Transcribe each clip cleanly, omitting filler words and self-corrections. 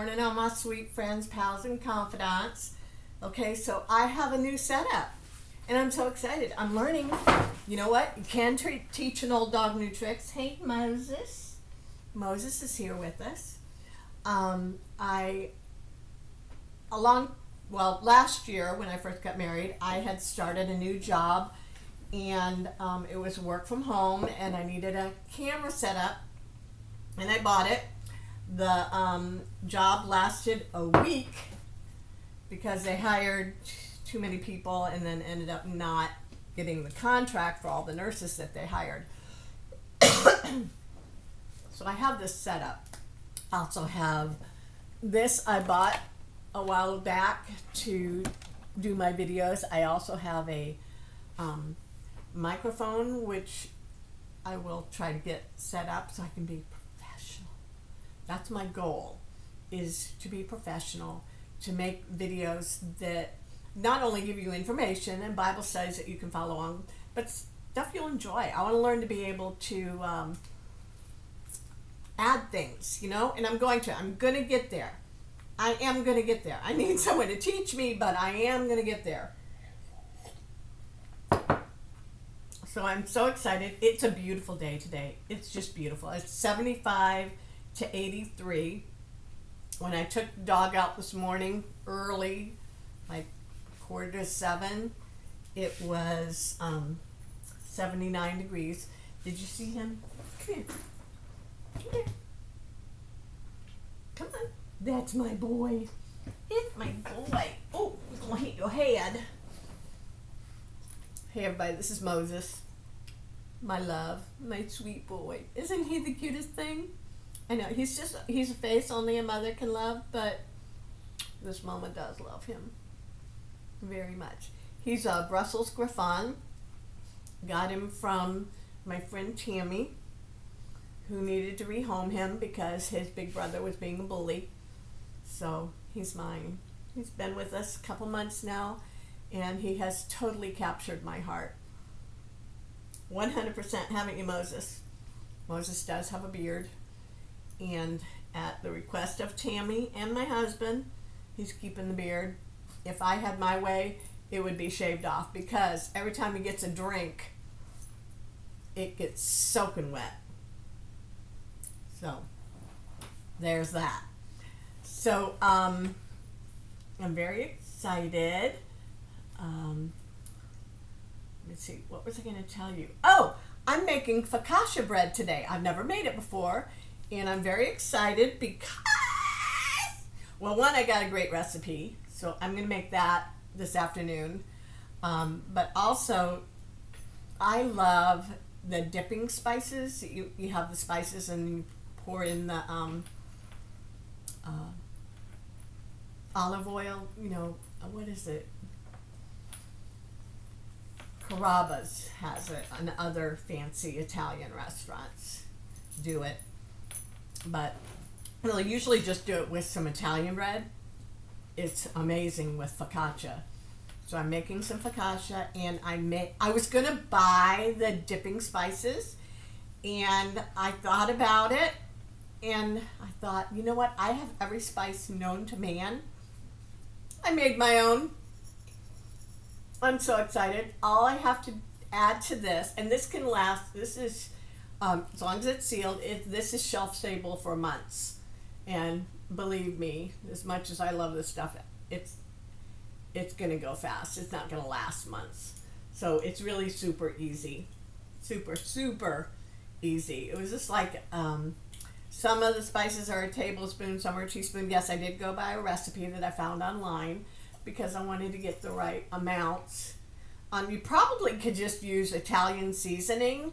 morning, all my sweet friends, pals, and confidants. Okay, so I have a new setup, and I'm so excited. I'm learning. You know what? You can teach an old dog new tricks. Hey, Moses. Moses is here with us. Last year when I first got married, I had started a new job, and it was work from home, and I needed a camera set up, and I bought it. The job lasted a week because they hired too many people and then ended up not getting the contract for all the nurses that they hired. So I have this set up. I also have this I bought a while back to do my videos. I also have a microphone which I will try to get set up so I can be professional. That's my goal, is to be professional, to make videos that not only give you information and Bible studies that you can follow on, but stuff you'll enjoy. I want to learn to be able to add things, and I'm going to get there. I am going to get there. I need someone to teach me, but I am going to get there. So I'm so excited. It's a beautiful day today. It's just beautiful. It's 75 to 83. When I took the dog out this morning early, like 6:45, it was 79 degrees. Did you see him? Come here. Come here. Come on. That's my boy. It's my boy. Oh, he's going to hit your head. Hey everybody, this is Moses. My love, my sweet boy. Isn't he the cutest thing? I know, he's a face only a mother can love, but this mama does love him very much. He's a Brussels Griffon. Got him from my friend Tammy, who needed to rehome him because his big brother was being a bully. So he's mine. He's been with us a couple months now, and he has totally captured my heart. 100%, haven't you, Moses? Moses does have a beard. And at the request of Tammy and my husband, he's keeping the beard. If I had my way, it would be shaved off, because every time he gets a drink, it gets soaking wet. So, there's that. So, I'm very excited. Let's see, what was I going to tell you? Oh, I'm making focaccia bread today. I've never made it before, and I'm very excited because, well, one, I got a great recipe, so I'm going to make that this afternoon. But also, I love the dipping spices. You have the spices and you pour in the olive oil, what is it? Carrabba's has it, and other fancy Italian restaurants do it. But they'll usually just do it with some Italian bread. It's amazing with focaccia. So I'm making some focaccia, and I was going to buy the dipping spices, and I thought about it, and I thought, you know what? I have every spice known to man. I made my own. I'm so excited. All I have to add to this, and this can last, this is, as long as it's sealed, this is shelf stable for months. And believe me, as much as I love this stuff, it's going to go fast. It's not going to last months. So it's really super easy. Super, super easy. It was just like, some of the spices are a tablespoon, some are a teaspoon. Yes, I did go by a recipe that I found online, because I wanted to get the right amounts. You probably could just use Italian seasoning.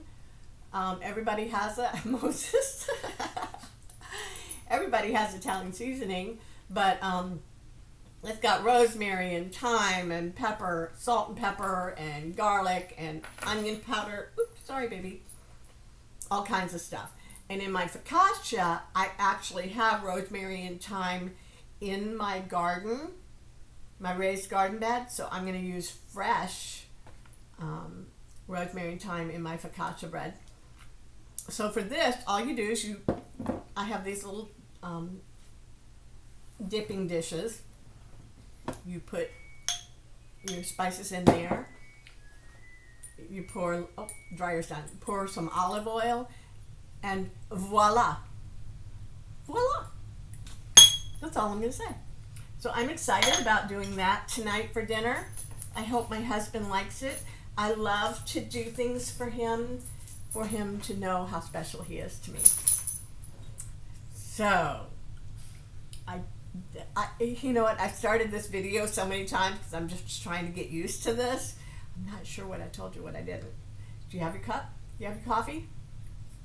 Everybody has that. Moses. Everybody has Italian seasoning, but it's got rosemary and thyme and pepper, salt and pepper and garlic and onion powder. Oops, sorry, baby. All kinds of stuff. And in my focaccia, I actually have rosemary and thyme in my garden, my raised garden bed, so I'm going to use fresh rosemary and thyme in my focaccia bread. So for this, all you do is I have these little dipping dishes. You put your spices in there. You pour, oh, dryer's done. Pour some olive oil, and voila. Voila. That's all I'm going to say. So I'm excited about doing that tonight for dinner. I hope my husband likes it. I love to do things for him to know how special he is to me. So, I you know what? I started this video so many times because I'm just trying to get used to this. I'm not sure what I told you, what I didn't. Do you have your cup? Do you have your coffee?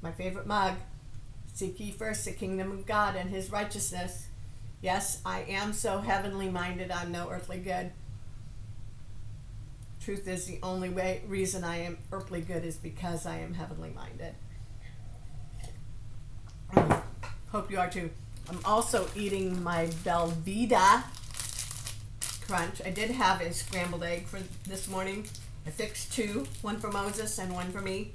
My favorite mug. Seek ye first the kingdom of God and his righteousness. Yes, I am so heavenly minded, I'm no earthly good. Truth is, the only reason I am earthly good is because I am heavenly minded. Hope you are too. I'm also eating my Belvita Crunch. I did have a scrambled egg for this morning. I fixed two, one for Moses and one for me.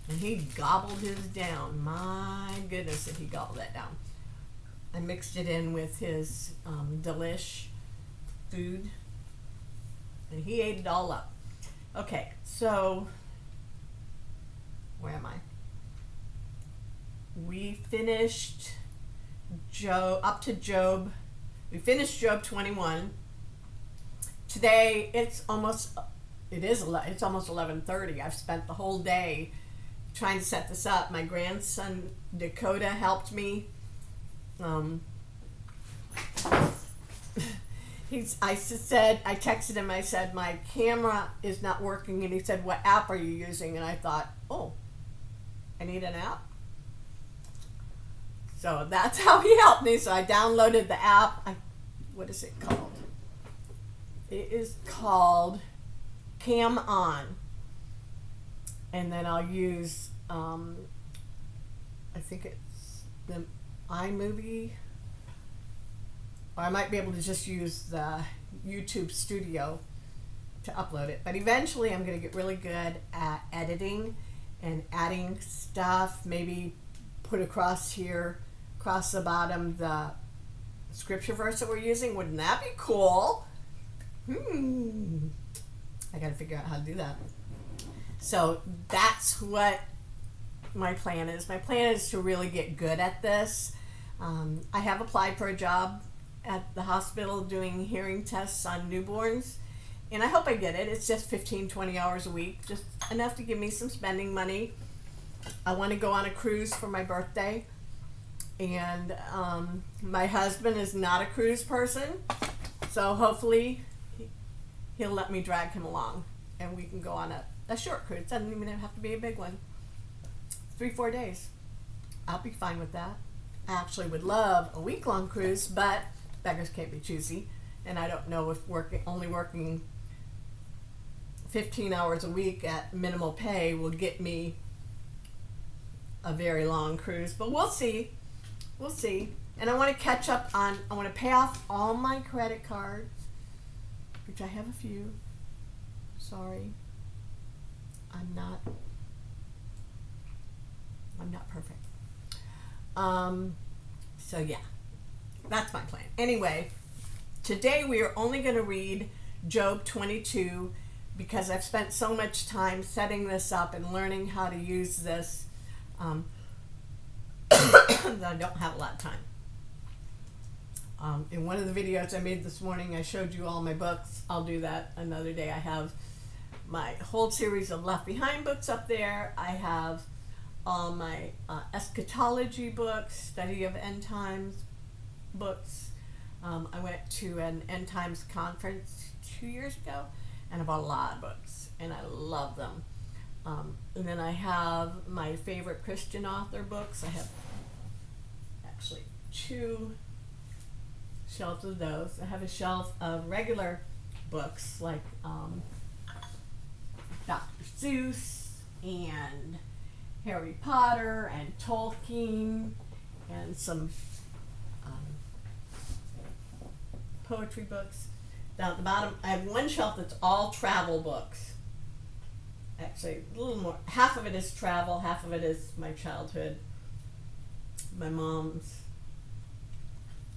And he gobbled his down. My goodness, did he gobble that down. I mixed it in with his Delish food. And he ate it all up. Okay, so where am I? We finished up to Job. We finished Job 21. Today it's almost 11:30. I've spent the whole day trying to set this up. My grandson Dakota helped me. I texted him, I said, my camera is not working, and he said, what app are you using? And I thought, oh, I need an app. So that's how he helped me. So I downloaded the app. What is it called? It is called Cam On. And then I'll use, I think it's the iMovie. Or I might be able to just use the YouTube Studio to upload it. But eventually I'm going to get really good at editing and adding stuff. Maybe put across here, across the bottom, the scripture verse that we're using. Wouldn't that be cool? I got to figure out how to do that. So that's what my plan is. My plan is to really get good at this. I have applied for a job at the hospital doing hearing tests on newborns, and I hope I get it. It's just 15-20 hours a week, just enough to give me some spending money. I want to go on a cruise for my birthday, and my husband is not a cruise person, so hopefully he'll let me drag him along and we can go on a short cruise. It doesn't even have to be a big one. 3-4 days. I'll be fine with that. I actually would love a week-long cruise, but beggars can't be choosy, and I don't know if only working 15 hours a week at minimal pay will get me a very long cruise, but we'll see. We'll see. And I want to catch up I want to pay off all my credit cards, which I have a few. Sorry. I'm not perfect. So yeah, that's my plan. Anyway, today we are only going to read Job 22 because I've spent so much time setting this up and learning how to use this that I don't have a lot of time. In one of the videos I made this morning, I showed you all my books. I'll do that another day. I have my whole series of Left Behind books up there. I have all my eschatology books, study of end times books. I went to an end times conference 2 years ago, and I bought a lot of books, and I love them. And then I have my favorite Christian author books. I have actually 2 shelves of those. I have a shelf of regular books like Dr. Seuss and Harry Potter and Tolkien and some poetry books. Down at the bottom, I have one shelf that's all travel books. Actually, a little more. Half of it is travel, half of it is my childhood, my mom's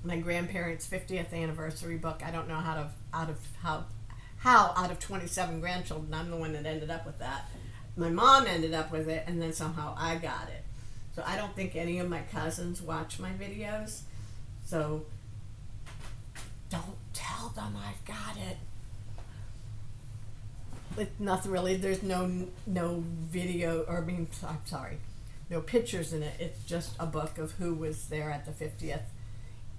my grandparents' 50th anniversary book. I don't know how out of 27 grandchildren, I'm the one that ended up with that. My mom ended up with it, and then somehow I got it. So I don't think any of my cousins watch my videos. So don't tell them I've got it. It's nothing really. There's no video, or I'm sorry, no pictures in it. It's just a book of who was there at the 50th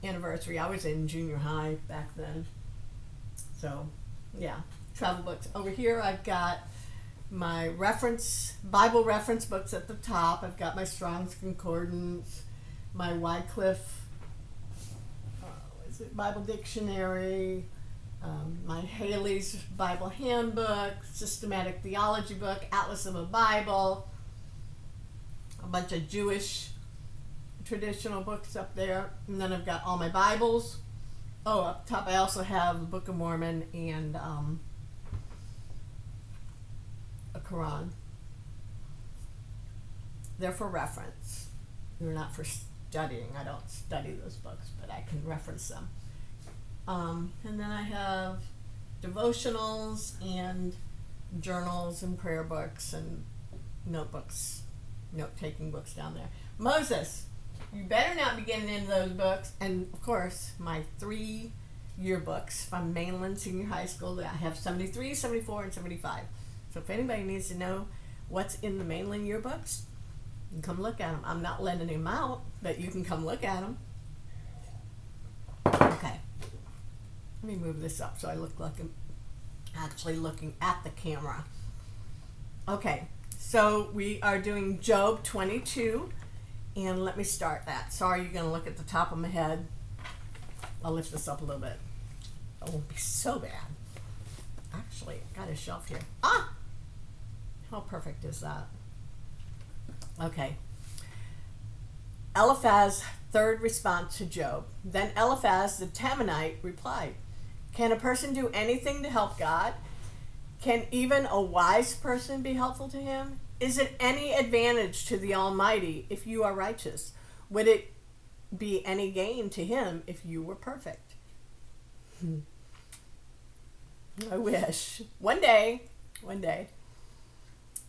anniversary. I was in junior high back then. So, yeah, travel books. Over here I've got my Bible reference books at the top. I've got my Strong's Concordance, my Wycliffe Bible Dictionary, my Haley's Bible Handbook, Systematic Theology book, Atlas of a Bible, a bunch of Jewish traditional books up there, and then I've got all my Bibles. Oh, up top I also have the Book of Mormon and a Quran. They're for reference. They're not for studying. I don't study those books, but I can reference them. And then I have devotionals and journals and prayer books and notebooks, note-taking books down there. Moses, you better not be getting into those books. And, of course, my 3 yearbooks from Mainland Senior High School. I have 73, 74, and 75. So if anybody needs to know what's in the Mainland yearbooks, you can come look at them. I'm not lending them out, but you can come look at them. Okay. Let me move this up so I look like I'm actually looking at the camera. Okay, so we are doing Job 22, and let me start that. Sorry, you're going to look at the top of my head. I'll lift this up a little bit. It won't be so bad. Actually, I got a shelf here. Ah! How perfect is that? Okay. Eliphaz's third response to Job. Then Eliphaz the Temanite replied, "Can a person do anything to help God? Can even a wise person be helpful to him? Is it any advantage to the Almighty if you are righteous? Would it be any gain to him if you were perfect?" I wish. One day.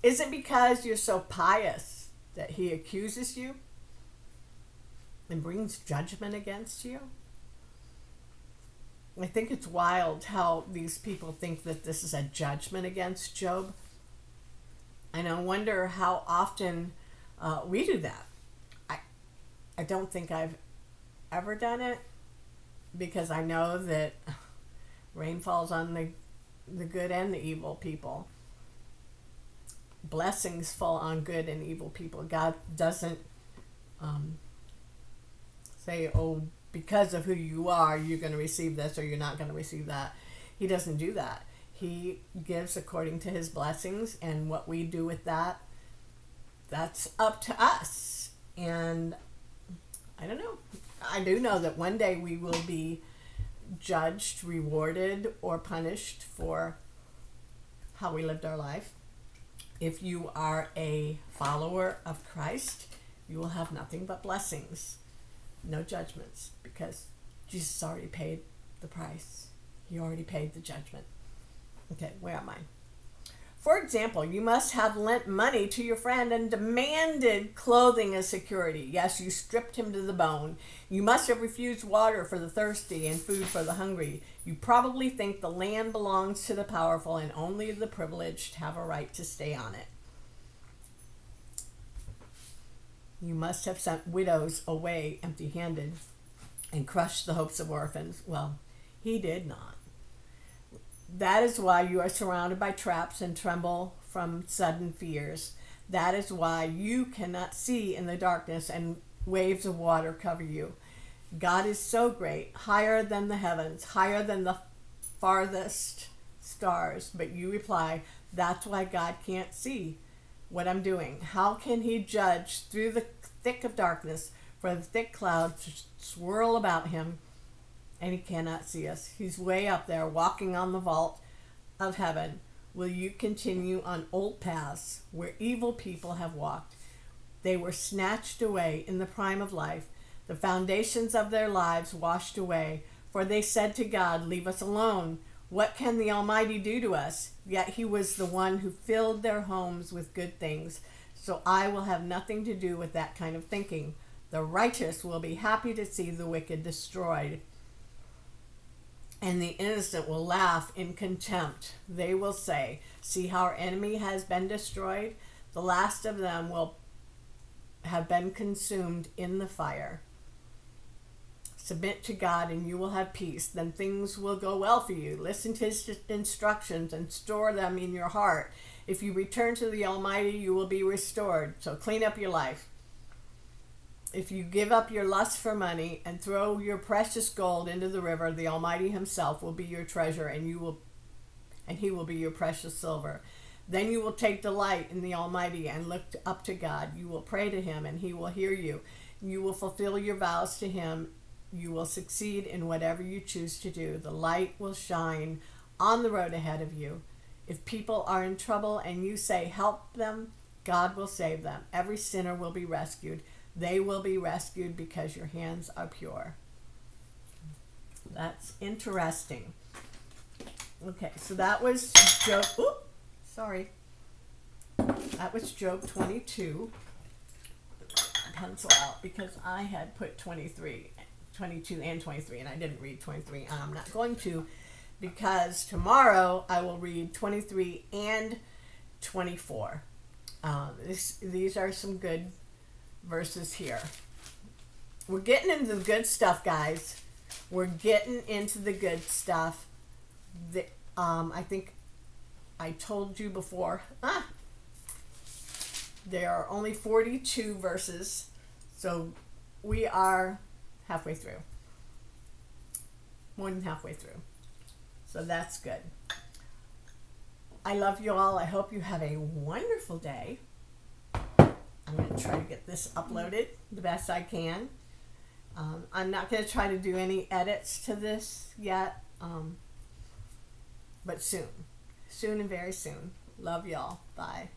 Is it because you're so pious that he accuses you and brings judgment against you? I think it's wild how these people think that this is a judgment against Job. And I wonder how often we do that. I don't think I've ever done it, because I know that rain falls on the good and the evil people. Blessings fall on good and evil people. God doesn't say, oh, because of who you are, you're going to receive this or you're not going to receive that. He doesn't do that. He gives according to his blessings, and what we do with that, that's up to us. And I don't know. I do know that one day we will be judged, rewarded, or punished for how we lived our life. If you are a follower of Christ, you will have nothing but blessings, no judgments, because Jesus already paid the price. He already paid the judgment. Okay, where am I? For example, you must have lent money to your friend and demanded clothing as security. Yes, you stripped him to the bone. You must have refused water for the thirsty and food for the hungry. You probably think the land belongs to the powerful and only the privileged have a right to stay on it. You must have sent widows away empty-handed and crushed the hopes of orphans. Well, he did not. That is why you are surrounded by traps and tremble from sudden fears. That is why you cannot see in the darkness and waves of water cover you. God is so great, higher than the heavens, higher than the farthest stars. But you reply, that's why God can't see what I'm doing. How can he judge through the thick of darkness? For the thick clouds swirl about him, and he cannot see us. He's way up there, walking on the vault of heaven. Will you continue on old paths where evil people have walked? They were snatched away in the prime of life. the foundations of their lives washed away. For they said to God, leave us alone. What can the Almighty do to us? Yet he was the one who filled their homes with good things. So I will have nothing to do with that kind of thinking. The righteous will be happy to see the wicked destroyed, and the innocent will laugh in contempt. They will say, see how our enemy has been destroyed? The last of them will have been consumed in the fire. Submit to God and you will have peace. Then things will go well for you. Listen to his instructions and store them in your heart. If you return to the Almighty, you will be restored. So clean up your life. If you give up your lust for money and throw your precious gold into the river, the Almighty himself will be your treasure, and he will be your precious silver. Then you will take delight in the Almighty and look up to God. You will pray to him and he will hear you. You will fulfill your vows to him. You will succeed in whatever you choose to do. The light will shine on the road ahead of you. If people are in trouble and you say, help them, God will save them. Every sinner will be rescued. They will be rescued because your hands are pure. That's interesting. Okay, so that was Job. Oops, sorry. That was Job 22. Pencil out because I had put 22 and 23, and I didn't read 23, and I'm not going to, because tomorrow I will read 23 and 24. These are some good verses here. We're getting into the good stuff, guys. We're getting into the good stuff. I think I told you before. There are only 42 verses, so we are halfway through. More than halfway through. So that's good. I love you all. I hope you have a wonderful day. I'm going to try to get this uploaded the best I can. I'm not going to try to do any edits to this yet, but soon. Soon and very soon. Love y'all. Bye.